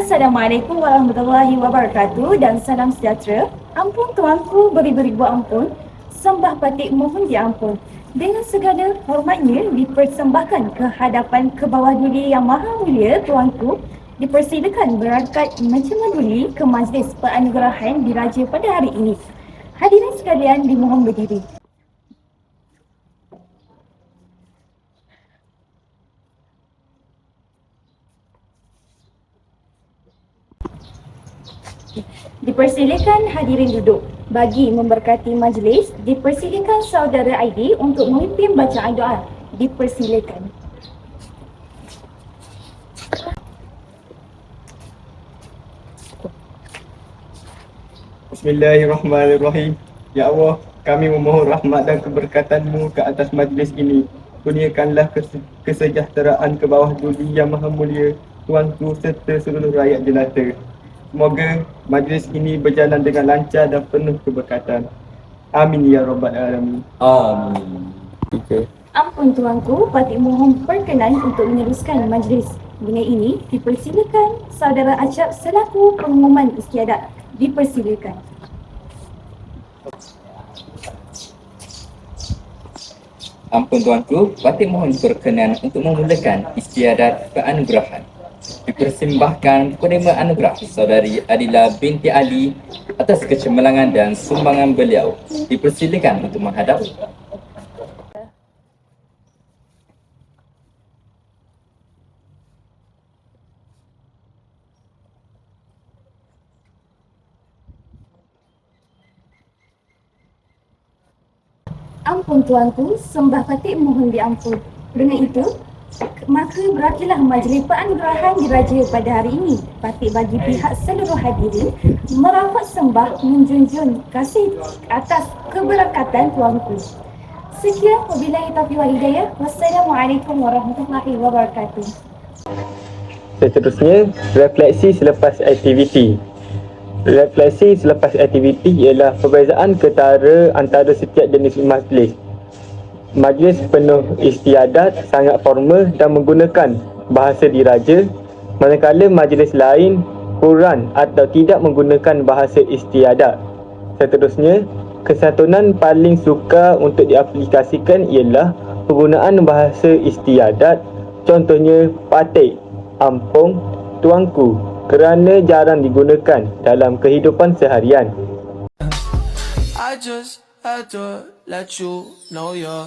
Assalamualaikum warahmatullahi wabarakatuh dan salam sejahtera. Ampun tuanku beribu-ribu ampun, sembah patik mohon diampun. Dengan segala hormatnya dipersembahkan ke hadapan ke bawah duli yang maha mulia tuanku, dipersilakan berangkat mencemanduli ke majlis penganugerahan diraja pada hari ini. Hadirin sekalian dimohon berdiri. Dipersilakan hadirin duduk. Bagi memberkati majlis, dipersilakan saudara Aidi untuk memimpin bacaan doa. Dipersilakan. Bismillahirrahmanirrahim. Ya Allah, kami memohon rahmat dan keberkatan-Mu ke atas majlis ini. Kurniakanlah kesejahteraan ke bawah duli yang maha mulia, Tuanku serta seluruh rakyat jelata. Semoga majlis ini berjalan dengan lancar dan penuh keberkatan. Amin ya rabbal alamin. Amin. Ampun tuanku, patik mohon perkenan untuk meneruskan majlis. Dengan ini, dipersilakan saudara Acap selaku pengumuman istiadat. Dipersilakan. Ampun tuanku, patik mohon berkenan untuk memulakan istiadat penganugerahan. Dipersembahkan penerima anugerah Saudari Adila binti Ali atas kecemerlangan dan sumbangan beliau. Dipersilakan untuk menghadap. Ampun tuanku, sembah patik mohon diampun. Dengan itu, maka berakhirlah majlis penganugerahan diraja pada hari ini. Patik bagi pihak seluruh hadirin merafat sembah menjunjung kasih atas keberkatan tuanku. Sekian, wabillahi taufiq wal hidayah. Wassalamualaikum warahmatullahi wabarakatuh. Seterusnya, refleksi selepas aktiviti. Refleksi selepas aktiviti ialah perbezaan ketara antara setiap jenis majlis. Majlis penuh istiadat sangat formal dan menggunakan bahasa diraja, manakala majlis lain kurang atau tidak menggunakan bahasa istiadat. Seterusnya, kesantunan paling sukar untuk diaplikasikan ialah penggunaan bahasa istiadat, contohnya patik, ampun, tuanku, kerana jarang digunakan dalam kehidupan seharian. I just had to let you know you're